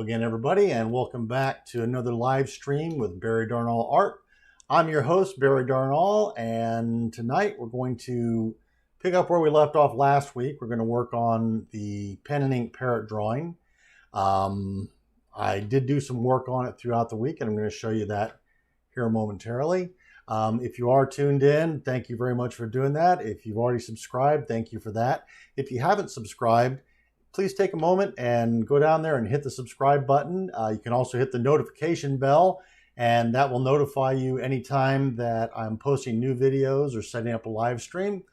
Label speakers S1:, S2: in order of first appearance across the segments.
S1: Hello again, everybody, and welcome back to another live stream with Barry Darnall Art. I'm your host, Barry Darnall, and tonight we're going to pick up where we left off last week. We're going to work on the pen and ink parrot drawing. I did do some work on it throughout the week, and I'm going to show you that here momentarily. If you are tuned in, thank you very much for doing that. If you've already subscribed, thank you for that. If you haven't subscribed, please take a moment and go down there and hit the subscribe button. You can also hit the notification bell, and that will notify you anytime that I'm posting new videos or setting up a live stream.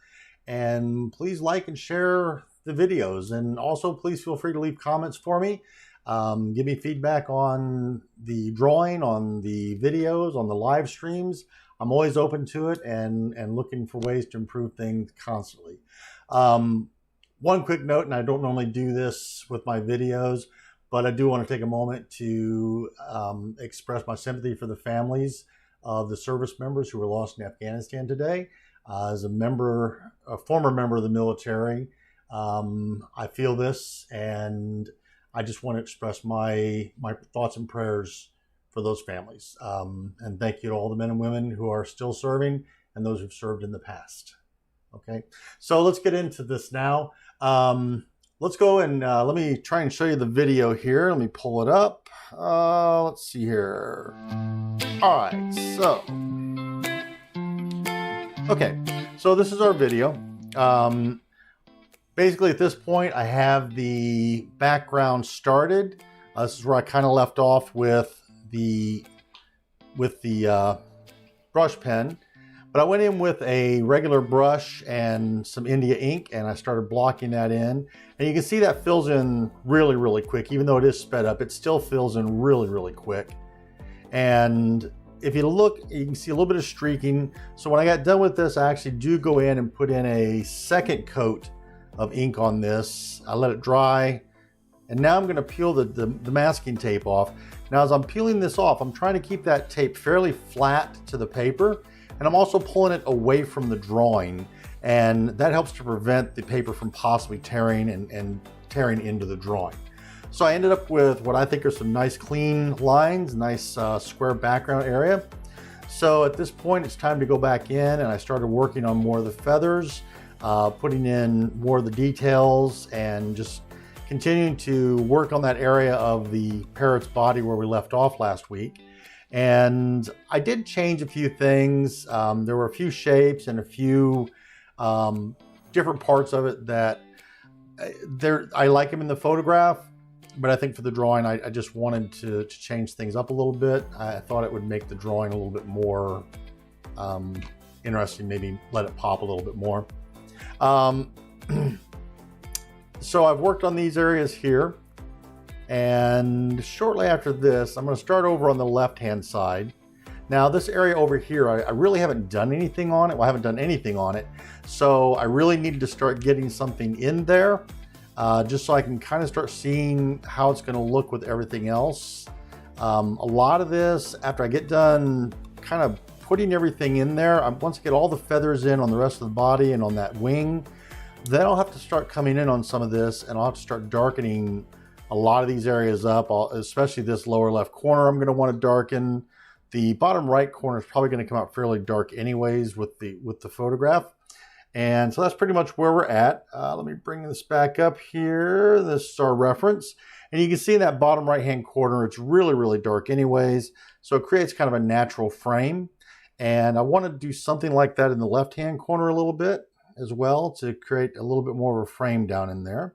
S1: And please like and share the videos. And also, please feel free to leave comments for me. Give me feedback on the drawing, on the videos, on the live streams. I'm always open to it and looking for ways to improve things constantly. One quick note, and I don't normally do this with my videos, but I do want to take a moment to express my sympathy for the families of the service members who were lost in Afghanistan today. As a former member of the military, I feel this, and I just want to express my thoughts and prayers for those families. And thank you to all the men and women who are still serving and those who've served in the past. Okay, so let's get into this now. Let's go and let me try and show you the video here. Let me pull it up. Let's see here. All right, so okay, so this is our video. Basically, at this point, I have the background started. This is where I kind of left off with the brush pen. But I went in with a regular brush and some India ink, and I started blocking that in. And you can see that fills in really, really quick. Even though it is sped up, it still fills in really, really quick. And if you look, you can see a little bit of streaking. So when I got done with this, I actually do go in and put in a second coat of ink on this. I let it dry. And now I'm going to peel the masking tape off. Now, as I'm peeling this off, I'm trying to keep that tape fairly flat to the paper. And I'm also pulling it away from the drawing, and that helps to prevent the paper from possibly tearing and tearing into the drawing. So I ended up with what I think are some nice clean lines, nice square background area. So at this point, it's time to go back in, and I started working on more of the feathers, putting in more of the details, and just continuing to work on that area of the parrot's body where we left off last week. And I did change a few things. There were a few shapes and a few different parts of it that I like them in the photograph, but I think for the drawing, I just wanted to change things up a little bit. I thought it would make the drawing a little bit more interesting, maybe let it pop a little bit more. So I've worked on these areas here. And shortly after this, I'm going to start over on the left-hand side. Now, this area over here, I really haven't done anything on it. Well, I haven't done anything on it. So I really needed to start getting something in there just so I can kind of start seeing how it's going to look with everything else. A lot of this, after I get done kind of putting everything in there, once I get all the feathers in on the rest of the body and on that wing, then I'll have to start coming in on some of this, and I'll have to start darkening a lot of these areas up, especially this lower left corner. I'm going to want to darken. The bottom right corner is probably going to come out fairly dark anyways with the photograph. And so that's pretty much where we're at. Let me bring this back up here. This is our reference. And you can see in that bottom right-hand corner, it's really, really dark anyways. So it creates kind of a natural frame. And I want to do something like that in the left-hand corner a little bit as well to create a little bit more of a frame down in there.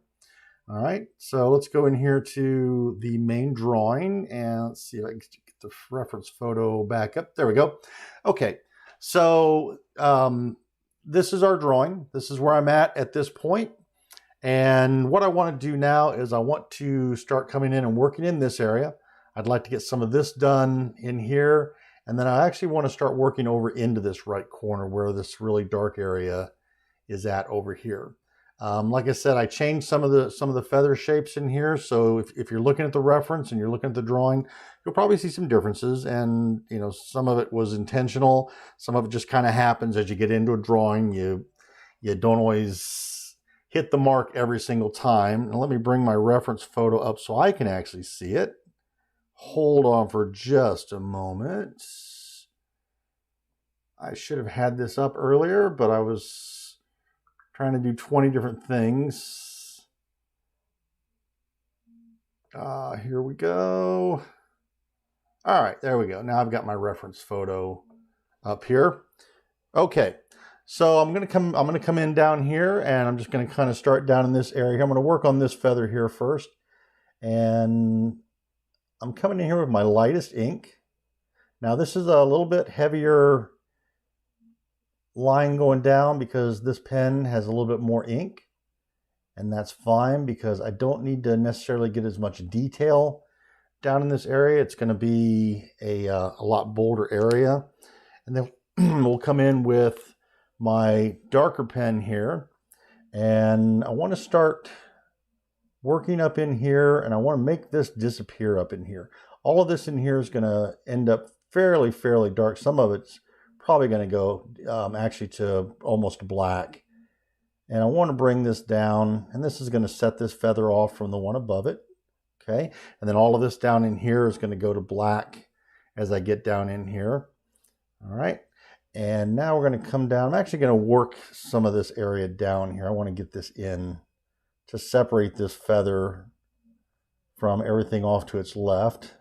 S1: All right, so let's go in here to the main drawing and let's see if I can get the reference photo back up. There we go. Okay, so this is our drawing. This is where I'm at this point. And what I want to do now is I want to start coming in and working in this area. I'd like to get some of this done in here. And then I actually want to start working over into this right corner where this really dark area is at over here. Like I said, I changed some of the feather shapes in here. So if you're looking at the reference and you're looking at the drawing, you'll probably see some differences. And, you know, some of it was intentional. Some of it just kind of happens as you get into a drawing. You don't always hit the mark every single time. And let me bring my reference photo up so I can actually see it. hold on for just a moment. I should have had this up earlier, but I was trying to do 20 different things. Here we go. All right, there we go. Now I've got my reference photo up here. Okay, so I'm gonna come in down here, and I'm just gonna kind of start down in this area. I'm gonna work on this feather here first, and I'm coming in here with my lightest ink. Now this is a little bit heavier line going down because this pen has a little bit more ink, and that's fine because I don't need to necessarily get as much detail down in this area. It's going to be a lot bolder area. And then we'll come in with my darker pen here, and I want to start working up in here, and I want to make this disappear up in here. All of this in here is going to end up fairly dark. Some of it's probably going to go actually to almost black. And I want to bring this down, and this is going to set this feather off from the one above it. Okay, and then all of this down in here is going to go to black as I get down in here. All right, and now we're going to come down. I'm actually going to work some of this area down here. I want to get this in to separate this feather from everything off to its left.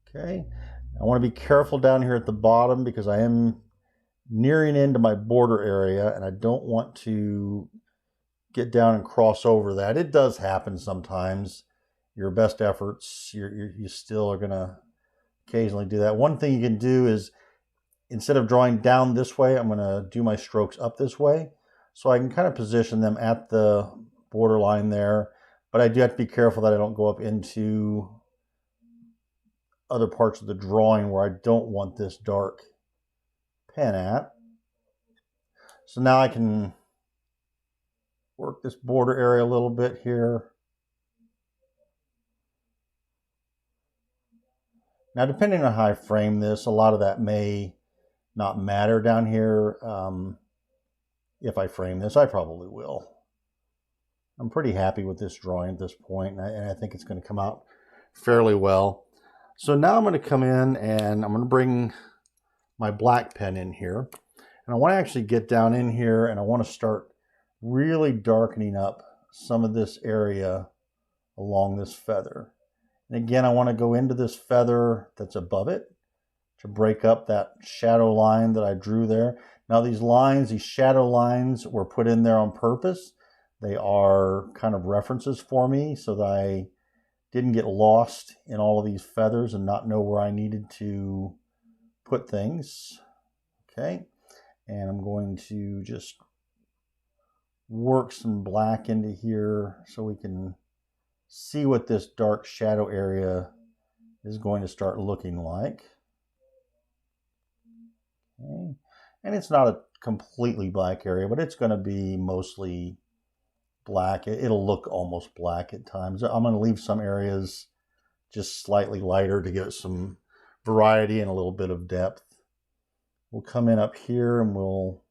S1: Okay, I want to be careful down here at the bottom because I am nearing into my border area, and I don't want to get down and cross over that. It does happen sometimes. Your best efforts, you still are going to occasionally do that. One thing you can do is, instead of drawing down this way, I'm going to do my strokes up this way, so I can kind of position them at the border line there. But I do have to be careful that I don't go up into other parts of the drawing where I don't want this dark pen at. So now I can work this border area a little bit here. Now, depending on how I frame this, a lot of that may not matter down here. If I frame this, I probably will. I'm pretty happy with this drawing at this point, and I think it's going to come out fairly well. So now I'm going to come in, and I'm going to bring my black pen in here. And I want to actually get down in here, and I want to start really darkening up some of this area along this feather. And again, I want to go into this feather that's above it to break up that shadow line that I drew there. Now these lines, these shadow lines, were put in there on purpose. They are kind of references for me so that I didn't get lost in all of these feathers and not know where I needed to put things. Okay, and I'm going to just work some black into here so we can see what this dark shadow area is going to start looking like. Okay. And it's not a completely black area, but it's going to be mostly black. It'll look almost black at times. I'm going to leave some areas just slightly lighter to get some variety and a little bit of depth. We'll come in up here and we'll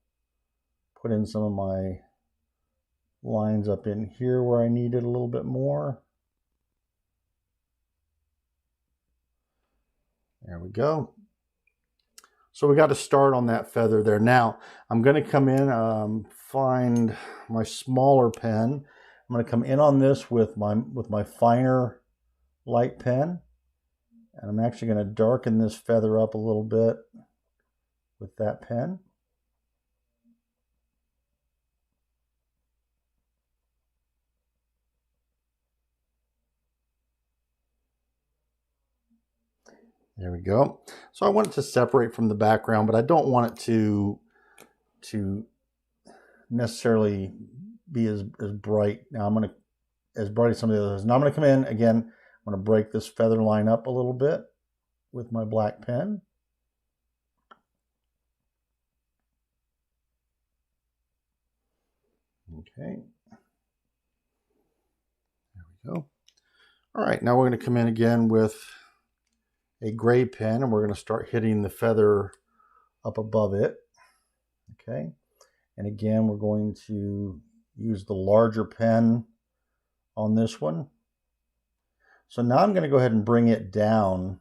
S1: put in some of my lines up in here where I need it a little bit more. There we go. So we got to start on that feather there. Now I'm going to come in, find my smaller pen. I'm going to come in on this with my finer light pen, and I'm actually going to darken this feather up a little bit with that pen. There we go. So I want it to separate from the background, but I don't want it to necessarily be as bright. Now I'm going to, as bright as some of the others. Now I'm going to come in again. I'm going to break this feather line up a little bit with my black pen. Okay. There we go. All right, now we're going to come in again with a gray pen, and we're going to start hitting the feather up above it. Okay, and again, we're going to use the larger pen on this one. So now I'm going to go ahead and bring it down,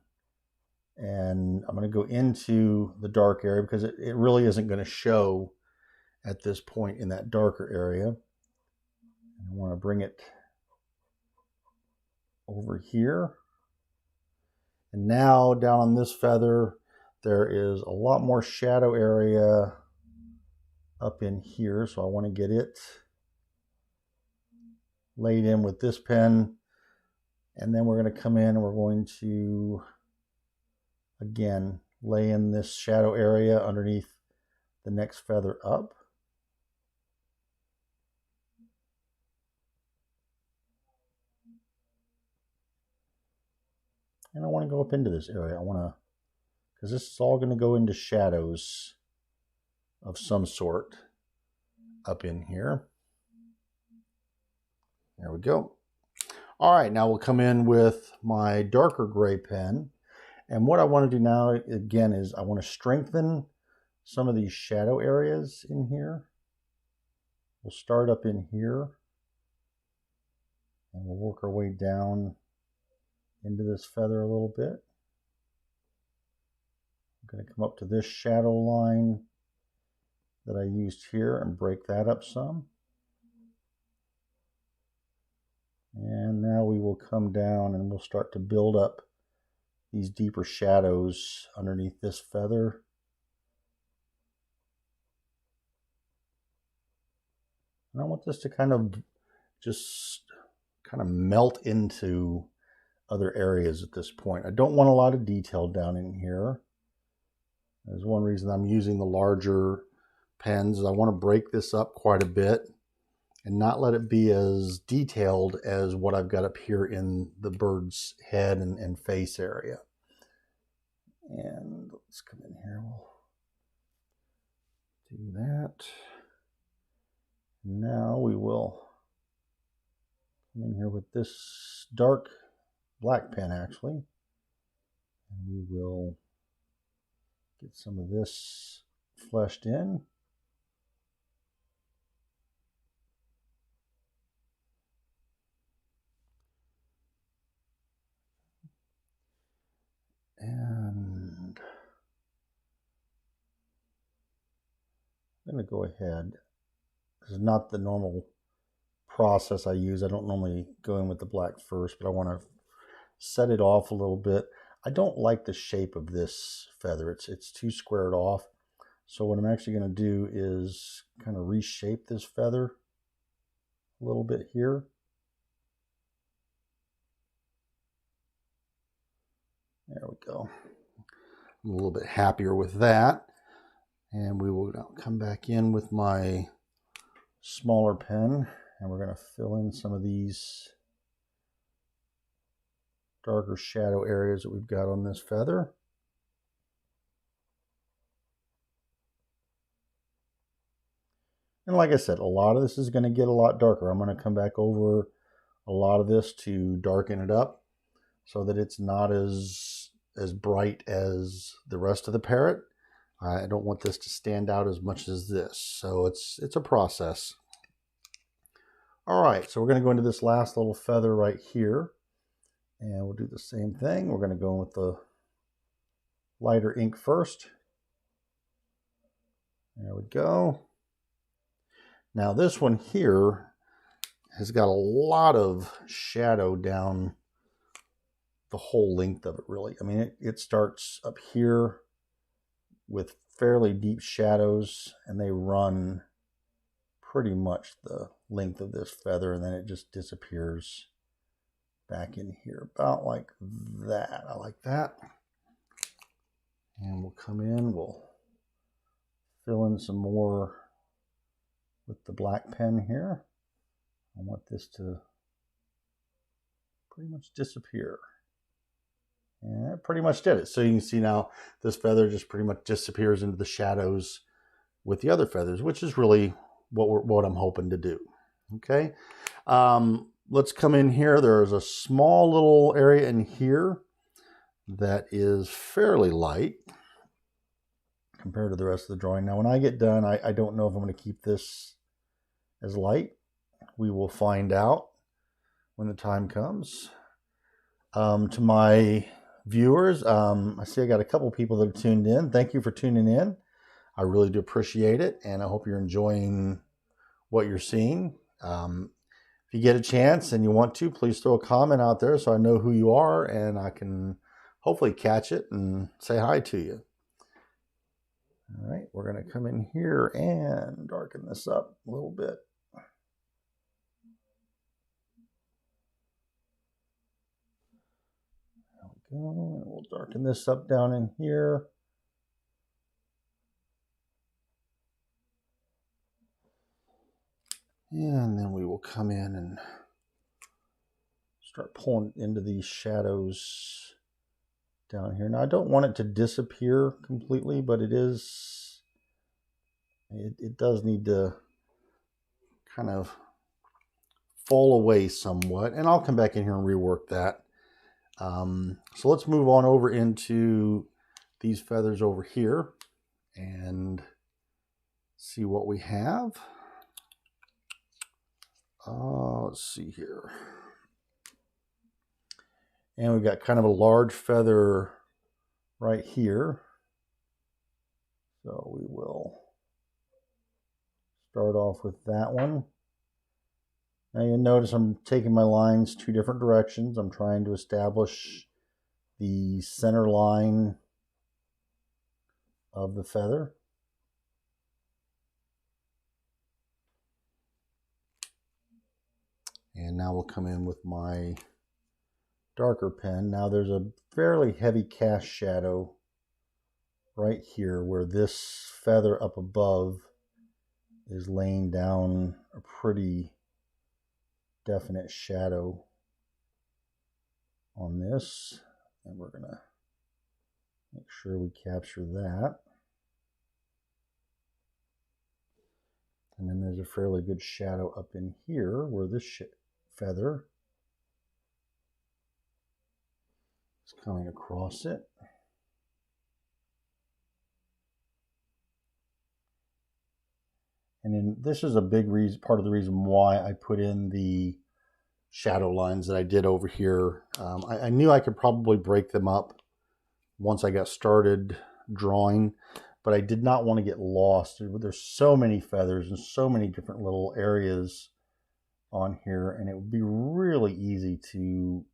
S1: and I'm going to go into the dark area because it really isn't going to show at this point in that darker area. I want to bring it over here. And now down on this feather, there is a lot more shadow area up in here. So I want to get it laid in with this pen. And then we're going to come in and we're going to, again, lay in this shadow area underneath the next feather up. And I want to go up into this area. I want to, because this is all going to go into shadows of some sort up in here. There we go. All right, now we'll come in with my darker gray pen. And what I want to do now, again, is I want to strengthen some of these shadow areas in here. We'll start up in here, and we'll work our way down into this feather a little bit. I'm going to come up to this shadow line that I used here and break that up some. And now we will come down and we'll start to build up these deeper shadows underneath this feather. And I want this to kind of just kind of melt into other areas at this point. I don't want a lot of detail down in here. There's one reason I'm using the larger pens. I want to break this up quite a bit and not let it be as detailed as what I've got up here in the bird's head and face area. And let's come in here. We'll do that. Now we will come in here with this dark black pen, actually. And we will get some of this fleshed in. And I'm going to go ahead. This is not the normal process I use. I don't normally go in with the black first, but I want to set it off a little bit. I don't like the shape of this feather. It's too squared off. So what I'm actually going to do is kind of reshape this feather a little bit here. There we go. I'm a little bit happier with that. And we will now come back in with my smaller pen, and we're going to fill in some of these darker shadow areas that we've got on this feather. And like I said, a lot of this is going to get a lot darker. I'm going to come back over a lot of this to darken it up so that it's not as bright as the rest of the parrot. I don't want this to stand out as much as this. So it's a process. All right, so we're going to go into this last little feather right here. And we'll do the same thing. We're going to go in with the lighter ink first. There we go. Now this one here has got a lot of shadow down the whole length of it, really. I mean, it starts up here with fairly deep shadows, and they run pretty much the length of this feather, and then it just disappears back in here, about like that. I like that. And we'll come in, we'll fill in some more with the black pen here. I want this to pretty much disappear. And that pretty much did it. So you can see now this feather just pretty much disappears into the shadows with the other feathers, which is really what I'm hoping to do. Okay. Let's come in here. There's a small little area in here that is fairly light compared to the rest of the drawing. Now, when I get done, I don't know if I'm going to keep this as light. We will find out when the time comes. To my viewers, I see I got a couple people that have tuned in. Thank you for tuning in. I really do appreciate it, and I hope you're enjoying what you're seeing. If you get a chance and you want to, please throw a comment out there so I know who you are and I can hopefully catch it and say hi to you. All right, we're going to come in here and darken this up a little bit. There we go. And we'll darken this up down in here. And then we will come in and start pulling into these shadows down here. Now I don't want it to disappear completely, but it does need to kind of fall away somewhat. And I'll come back in here and rework that. So let's move on over into these feathers over here and see what we have. Let's see here. And we've got kind of a large feather right here. So we will start off with that one. Now you'll notice I'm taking my lines two different directions. I'm trying to establish the center line of the feather. And now we'll come in with my darker pen. Now there's a fairly heavy cast shadow right here where this feather up above is laying down a pretty definite shadow on this. And we're going to make sure we capture that. And then there's a fairly good shadow up in here where this feather is coming across it. And then this is a big reason, part of the reason why I put in the shadow lines that I did over here. I knew I could probably break them up once I got started drawing, but I did not want to get lost. There's so many feathers and so many different little areas on here, and it would be really easy to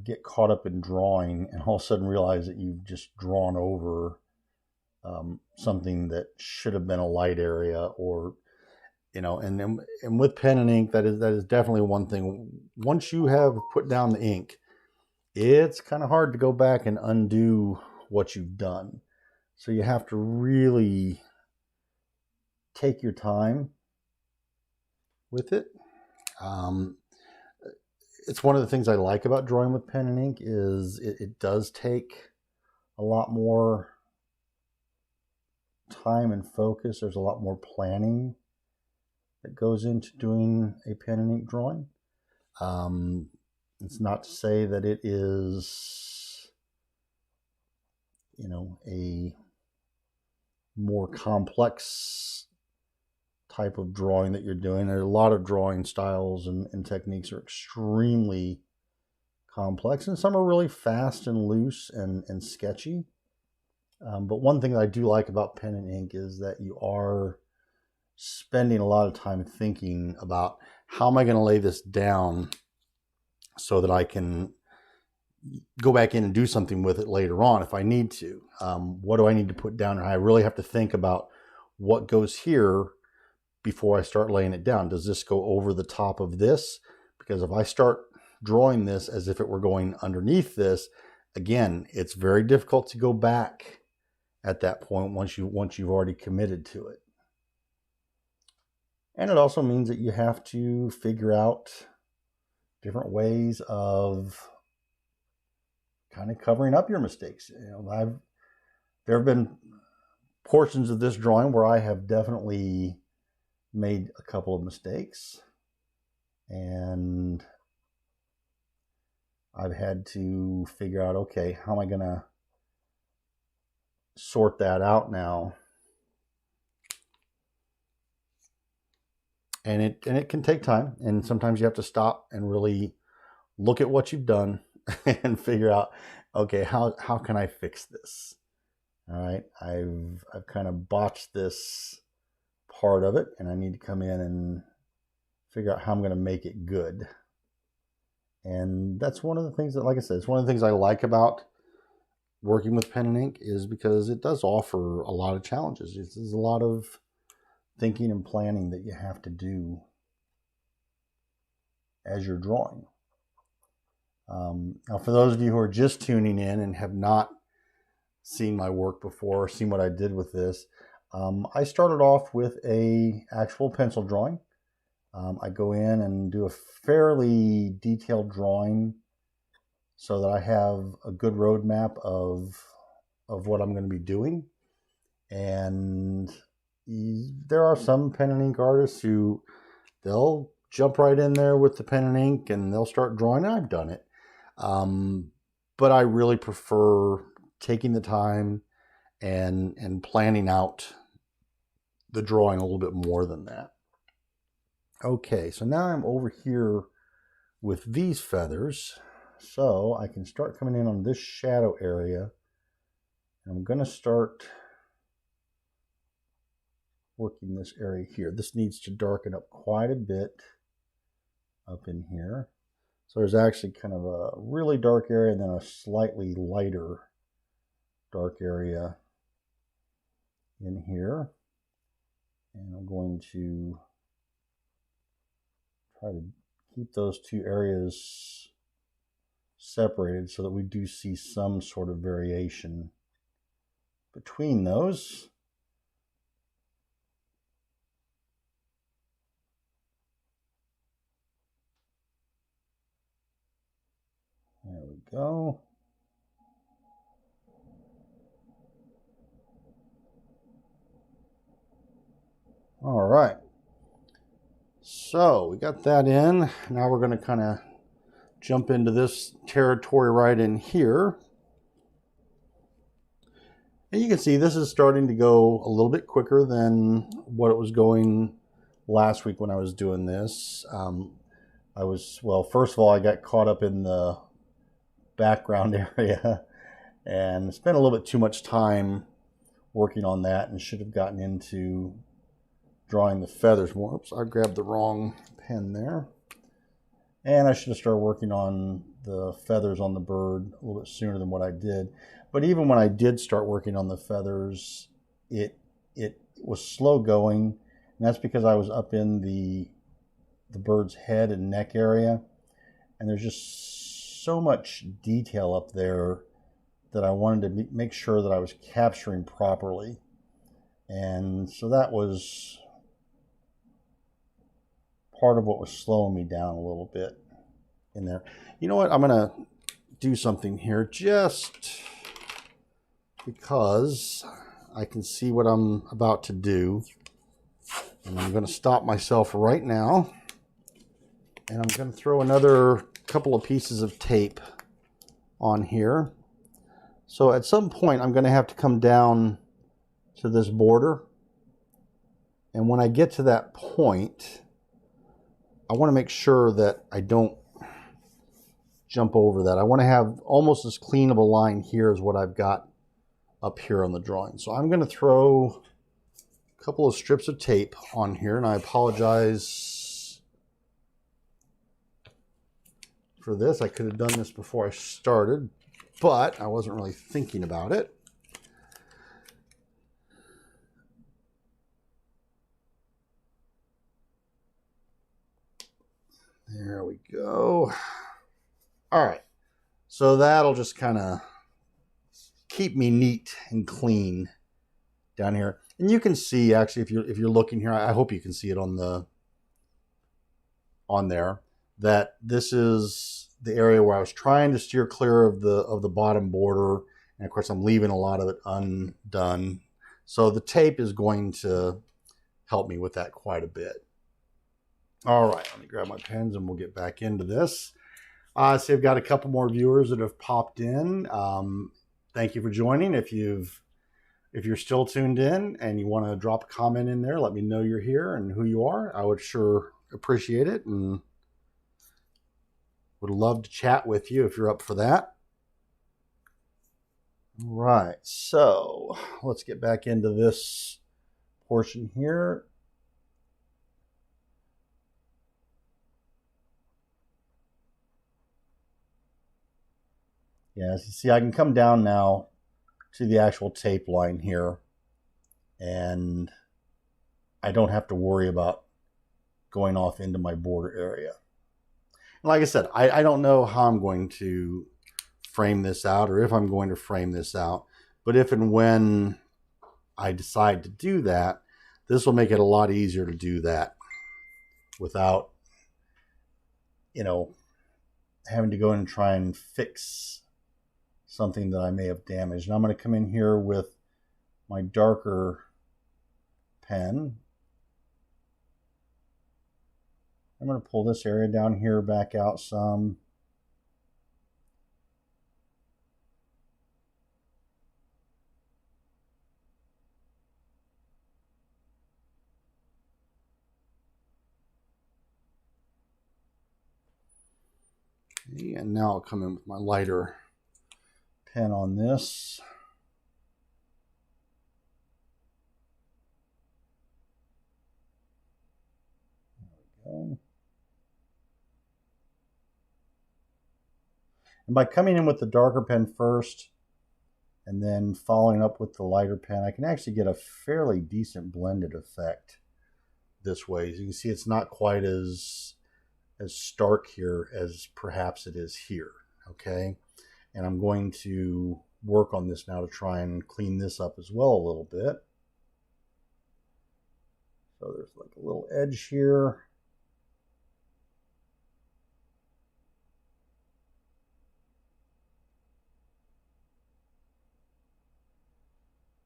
S1: get caught up in drawing and all of a sudden realize that you've just drawn over something that should have been a light area, or and with pen and ink, that is definitely one thing. Once you have put down the ink, it's kind of hard to go back and undo what you've done. So you have to really take your time with it. It's one of the things I like about drawing with pen and ink is it does take a lot more time and focus. There's a lot more planning that goes into doing a pen and ink drawing. It's not to say that it is, a more complex type of drawing that you're doing. There are a lot of drawing styles and techniques are extremely complex, and some are really fast and loose and sketchy. But one thing that I do like about pen and ink is that you are spending a lot of time thinking about how am I going to lay this down so that I can go back in and do something with it later on if I need to. What do I need to put down? And I really have to think about what goes here before I start laying it down. Does this go over the top of this? Because if I start drawing this as if it were going underneath this, again, it's very difficult to go back at that point once you've already committed to it. And it also means that you have to figure out different ways of kind of covering up your mistakes. There have been portions of this drawing where I have definitely made a couple of mistakes, and I've had to figure out, okay, how am I going to sort that out now? And it can take time, and sometimes you have to stop and really look at what you've done and figure out, okay, how can I fix this? All right, I've kind of botched this part of it, and I need to come in and figure out how I'm going to make it good. And that's one of the things that, like I said, it's one of the things I like about working with pen and ink, is because it does offer a lot of challenges. There's a lot of thinking and planning that you have to do as you're drawing. Now, for those of you who are just tuning in and have not seen my work before, seen what I did with this, I started off with a actual pencil drawing. I go in and do a fairly detailed drawing so that I have a good roadmap of what I'm going to be doing. And there are some pen and ink artists who they'll jump right in there with the pen and ink and they'll start drawing. I've done it. But I really prefer taking the time and planning out the drawing a little bit more than that. Okay, so now I'm over here with these feathers, so I can start coming in on this shadow area. I'm going to start working this area here. This needs to darken up quite a bit up in here. So there's actually kind of a really dark area and then a slightly lighter dark area in here. And I'm going to try to keep those two areas separated so that we do see some sort of variation between those. There we go. All right. So we got that in. Now we're going to kind of jump into this territory right in here. And you can see this is starting to go a little bit quicker than what it was going last week when I was doing this. Well, first of all, I got caught up in the background area and spent a little bit too much time working on that and should have gotten into drawing the feathers more. Oops, I grabbed the wrong pen there. And I should have started working on the feathers on the bird a little bit sooner than what I did. But even when I did start working on the feathers, it was slow going. And that's because I was up in the bird's head and neck area. And there's just so much detail up there that I wanted to make sure that I was capturing properly. And so that was part of what was slowing me down a little bit in there. You know what? I'm going to do something here just because I can see what I'm about to do. And I'm going to stop myself right now. And I'm going to throw another couple of pieces of tape on here. So at some point, I'm going to have to come down to this border. And when I get to that point, I want to make sure that I don't jump over that. I want to have almost as clean of a line here as what I've got up here on the drawing. So I'm going to throw a couple of strips of tape on here, and I apologize for this. I could have done this before I started, but I wasn't really thinking about it. There we go. All right, so that'll just kind of keep me neat and clean down here. And you can see, actually, if you're looking here, I hope you can see it on there, that this is the area where I was trying to steer clear of the bottom border, and of course I'm leaving a lot of it undone. So the tape is going to help me with that quite a bit. All right, let me grab my pens and we'll get back into this. So I've got a couple more viewers that have popped in. Thank you for joining. If you're still tuned in and you want to drop a comment in there, let me know you're here and who you are. I would sure appreciate it. And Would love to chat with you if you're up for that. All right, so let's get back into this portion here. Yeah, as you see, I can come down now to the actual tape line here, and I don't have to worry about going off into my border area. And like I said, I don't know how I'm going to frame this out or if I'm going to frame this out, but if and when I decide to do that, this will make it a lot easier to do that without, having to go in and try and fix something that I may have damaged. And I'm going to come in here with my darker pen. I'm going to pull this area down here back out some. And now I'll come in with my lighter pen on this. There we go. And by coming in with the darker pen first and then following up with the lighter pen, I can actually get a fairly decent blended effect this way. As you can see, it's not quite as stark here as perhaps it is here, okay? And I'm going to work on this now to try and clean this up as well a little bit. So there's like a little edge here.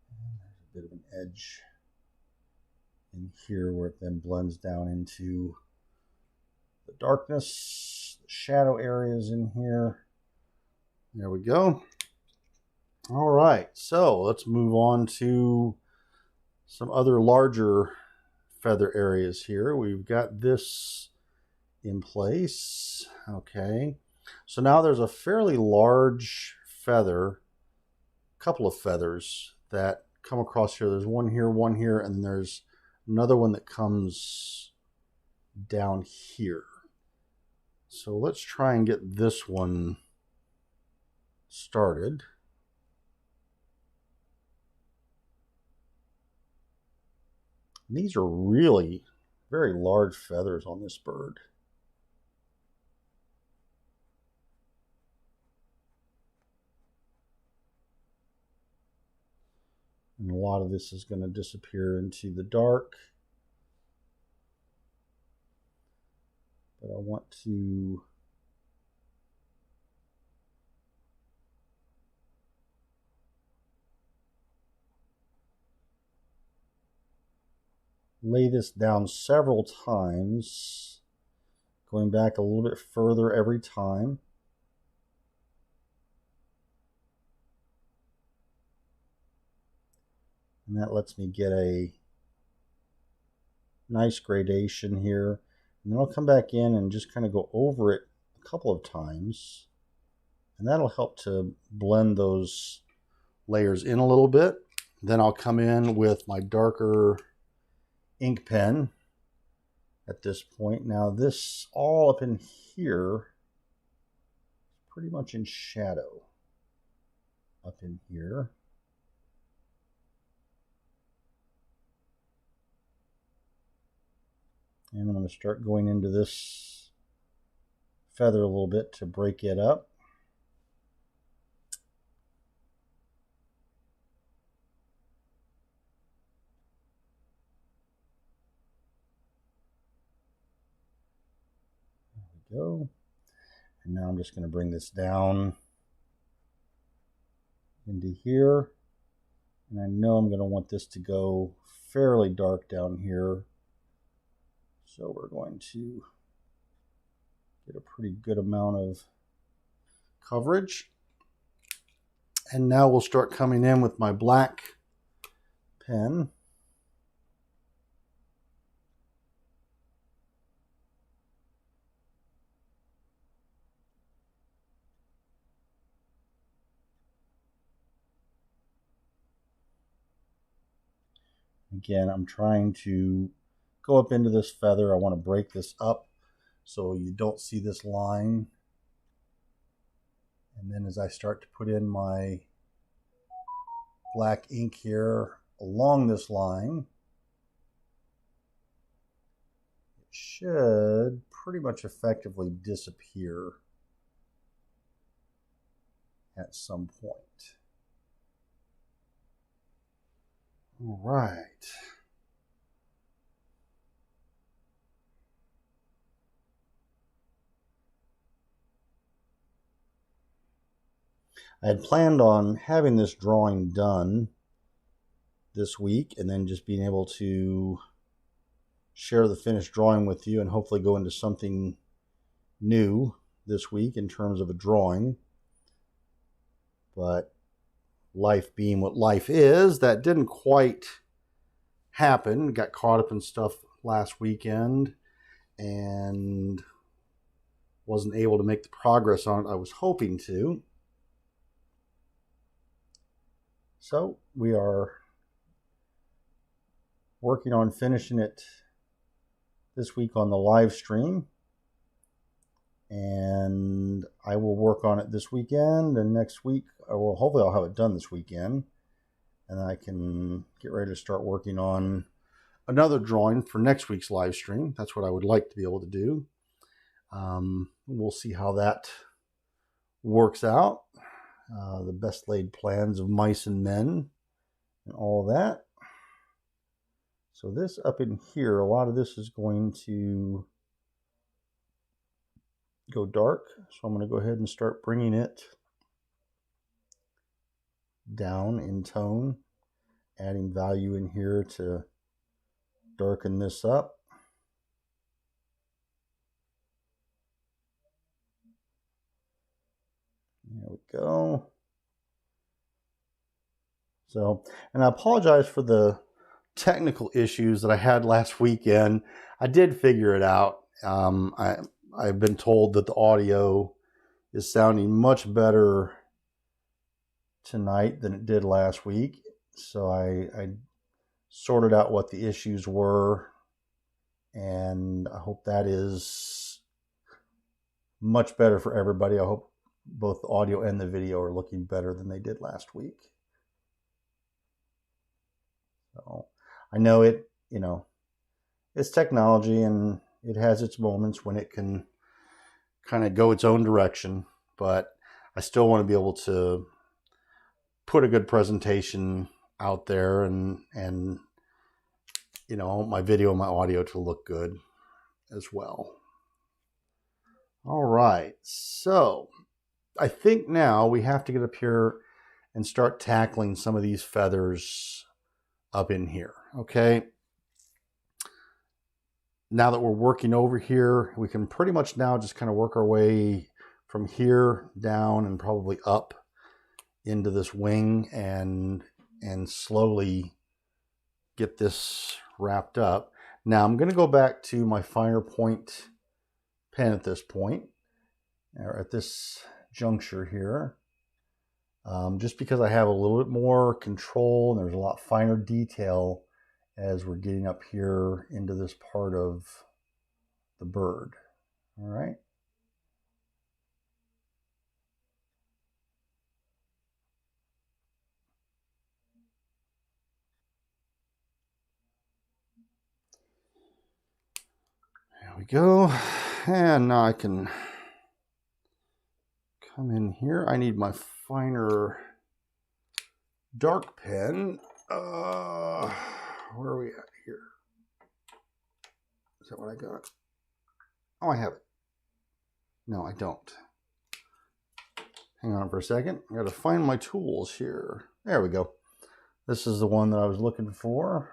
S1: And there's a bit of an edge in here where it then blends down into the darkness, the shadow areas in here. There we go. All right, so let's move on to some other larger feather areas here. We've got this in place. Okay, so now there's a fairly large feather, couple of feathers that come across here. There's one here, and there's another one that comes down here. So let's try and get this one started. And these are really very large feathers on this bird. And a lot of this is going to disappear into the dark. But I want to lay this down several times, going back a little bit further every time. And that lets me get a nice gradation here. And then I'll come back in and just kind of go over it a couple of times. And that'll help to blend those layers in a little bit. Then I'll come in with my darker ink pen at this point. Now this all up in here is pretty much in shadow up in here. And I'm going to start going into this feather a little bit to break it up. There we go. And now I'm just going to bring this down into here. And I know I'm going to want this to go fairly dark down here. So we're going to get a pretty good amount of coverage. And now we'll start coming in with my black pen. Again, I'm trying to go up into this feather. I want to break this up so you don't see this line. And then as I start to put in my black ink here along this line, it should pretty much effectively disappear at some point. All right. I had planned on having this drawing done this week and then just being able to share the finished drawing with you and hopefully go into something new this week in terms of a drawing. But life being what life is, that didn't quite happen. Got caught up in stuff last weekend and wasn't able to make the progress on it I was hoping to. So we are working on finishing it this week on the live stream, and I will work on it this weekend, and next week, well, hopefully I'll have it done this weekend, and I can get ready to start working on another drawing for next week's live stream. That's what I would like to be able to do. We'll see how that works out. The best laid plans of mice and men and all that. So this up in here, a lot of this is going to go dark. So I'm going to go ahead and start bringing it down in tone, adding value in here to darken this up. There we go. So, and I apologize for the technical issues that I had last weekend. I did figure it out. I've been told that the audio is sounding much better tonight than it did last week. So I sorted out what the issues were, and I hope that is much better for everybody. I hope both the audio and the video are looking better than they did last week. So I know it, it's technology and it has its moments when it can kind of go its own direction, but I still want to be able to put a good presentation out there and my video and my audio to look good as well. All right, so I think now we have to get up here and start tackling some of these feathers up in here, okay? Now that we're working over here, we can pretty much now just kind of work our way from here down and probably up into this wing and slowly get this wrapped up. Now I'm going to go back to my finer point pen at this point, or at this juncture here, just because I have a little bit more control and there's a lot finer detail as we're getting up here into this part of the bird. All right. There we go. And now I can come in here. I need my finer dark pen. Where are we at here? Is that what I got? Oh, I have it. No, I don't. Hang on for a second. I got to find my tools here. There we go. This is the one that I was looking for.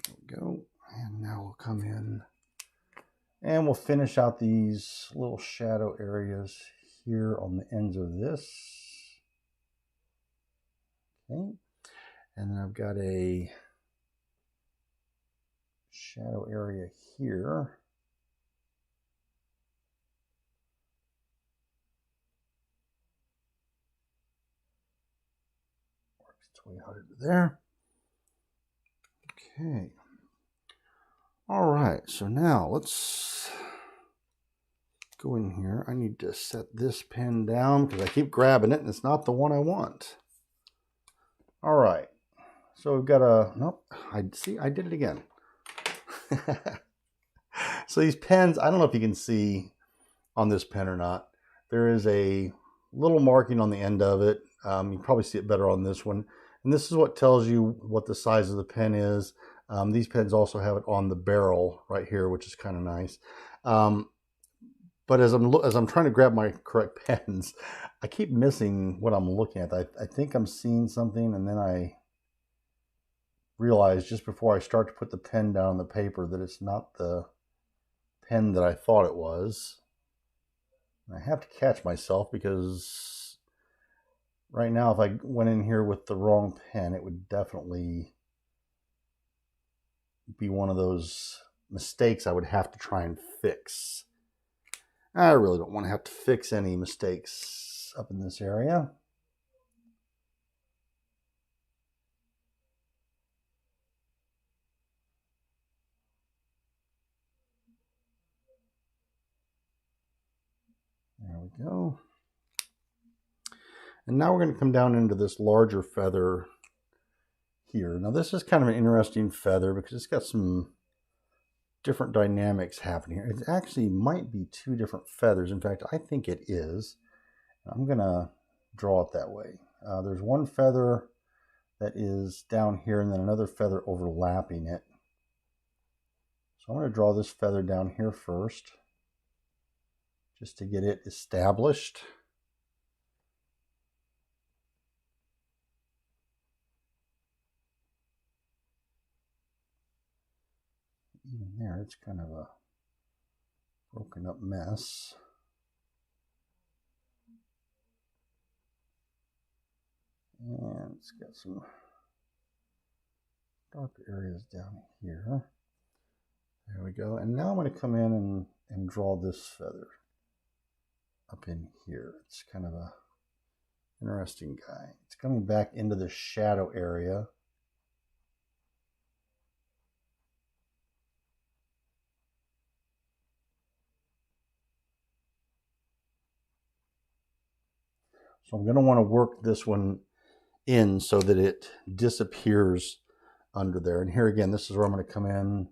S1: There we go. And now we'll come in and we'll finish out these little shadow areas here on the ends of this. Okay. And then I've got a shadow area here. Works its way out into there. Okay. All right, so now let's go in here. I need to set this pen down because I keep grabbing it and it's not the one I want. All right, so we've got a, nope, I did it again. So these pens, I don't know if you can see on this pen or not. There is a little marking on the end of it. You can probably see it better on this one. And this is what tells you what the size of the pen is. These pens also have it on the barrel right here, which is kind of nice. But as I'm trying to grab my correct pens, I keep missing what I'm looking at. I think I'm seeing something, and then I realize just before I start to put the pen down on the paper that it's not the pen that I thought it was. I have to catch myself because right now if I went in here with the wrong pen, it would definitely be one of those mistakes I would have to try and fix. I really don't want to have to fix any mistakes up in this area. There we go. And now we're going to come down into this larger feather here. Now this is kind of an interesting feather because it's got some different dynamics happening here. It actually might be two different feathers. In fact, I think it is. I'm going to draw it that way. There's one feather that is down here and then another feather overlapping it. So I'm going to draw this feather down here first, just to get it established. Even there, it's kind of a broken up mess. And it's got some dark areas down here. There we go. And now I'm going to come in and draw this feather up in here. It's kind of a interesting guy. It's coming back into the shadow area. So I'm going to want to work this one in so that it disappears under there. And here again, this is where I'm going to come in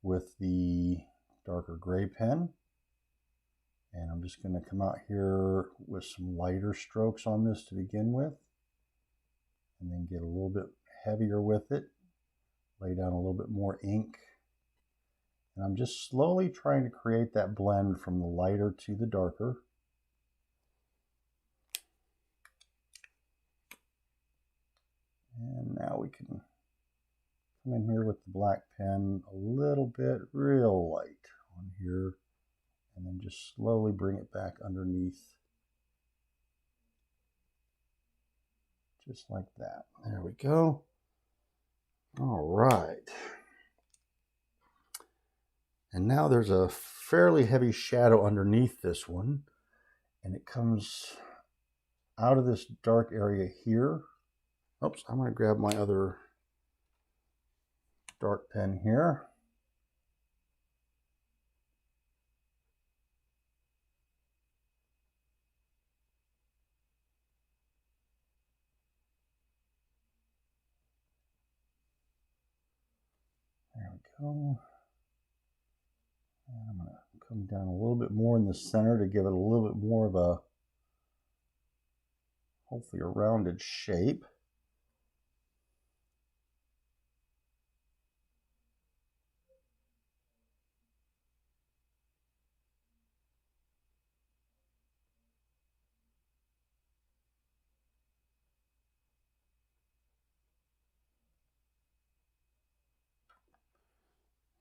S1: with the darker gray pen. And I'm just going to come out here with some lighter strokes on this to begin with. And then get a little bit heavier with it. Lay down a little bit more ink. And I'm just slowly trying to create that blend from the lighter to the darker. And now we can come in here with the black pen a little bit, real light on here, and then just slowly bring it back underneath. Just like that. There we go. All right. And now there's a fairly heavy shadow underneath this one, and it comes out of this dark area here. Oops, I'm going to grab my other dark pen here. There we go. And I'm going to come down a little bit more in the center to give it a little bit more of a, hopefully a rounded shape.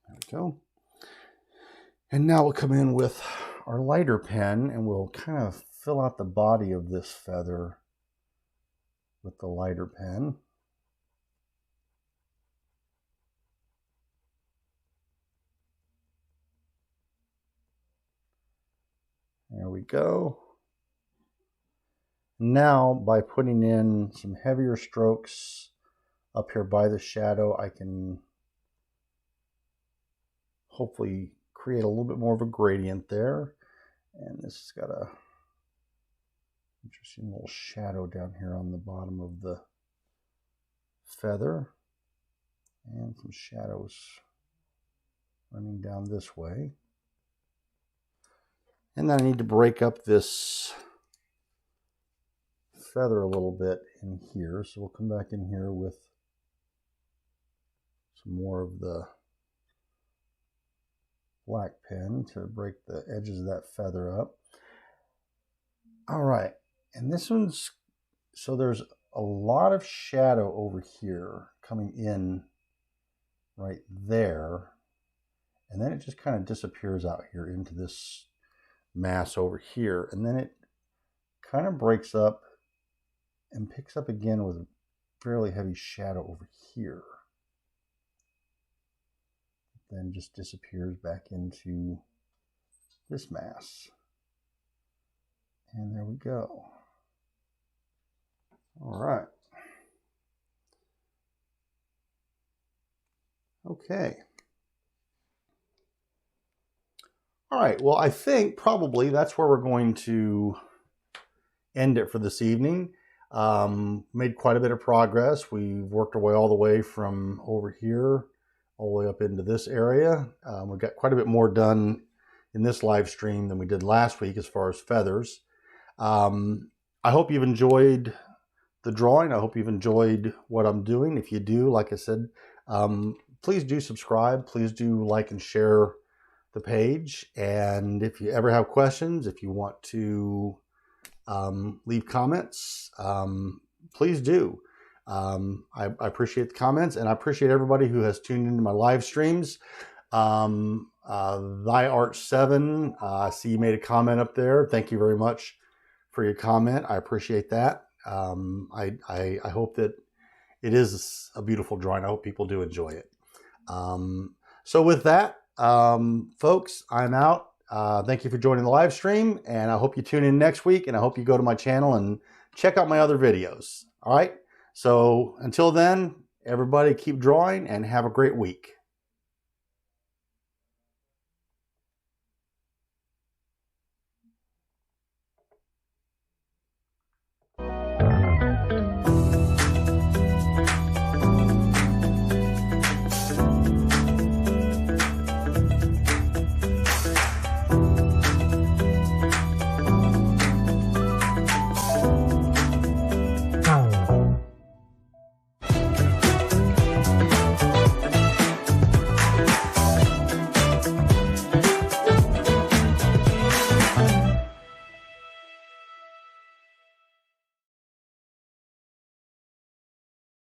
S1: There we go. And now we'll come in with our lighter pen and we'll kind of fill out the body of this feather with the lighter pen. we go. Now, by putting in some heavier strokes up here by the shadow, I can hopefully create a little bit more of a gradient there. And this has got a interesting little shadow down here on the bottom of the feather. And some shadows running down this way. And then I need to break up this feather a little bit in here. So we'll come back in here with some more of the black pen to break the edges of that feather up. All right, and this one's, so there's a lot of shadow over here coming in right there, and then it just kind of disappears out here into this mass over here, and then it kind of breaks up and picks up again with a fairly heavy shadow over here. Then just disappears back into this mass. And there we go. All right. Okay. All right, well, I think probably that's where we're going to end it for this evening. Made quite a bit of progress. We've worked our way all the way from over here all the way up into this area. We've got quite a bit more done in this live stream than we did last week as far as feathers. I hope you've enjoyed the drawing. I hope you've enjoyed what I'm doing. If you do, like I said, please do subscribe. Please do like and share the page. And if you ever have questions, if you want to leave comments, please do. I appreciate the comments, and I appreciate everybody who has tuned into my live streams. ThyArt7, I see you made a comment up there. Thank you very much for your comment. I appreciate that. I hope that it is a beautiful drawing. I hope people do enjoy it. So with that, folks, I'm out. Thank you for joining the live stream, and I hope you tune in next week, and I hope you go to my channel and check out my other videos. All right. So until then, everybody keep drawing and have a great week.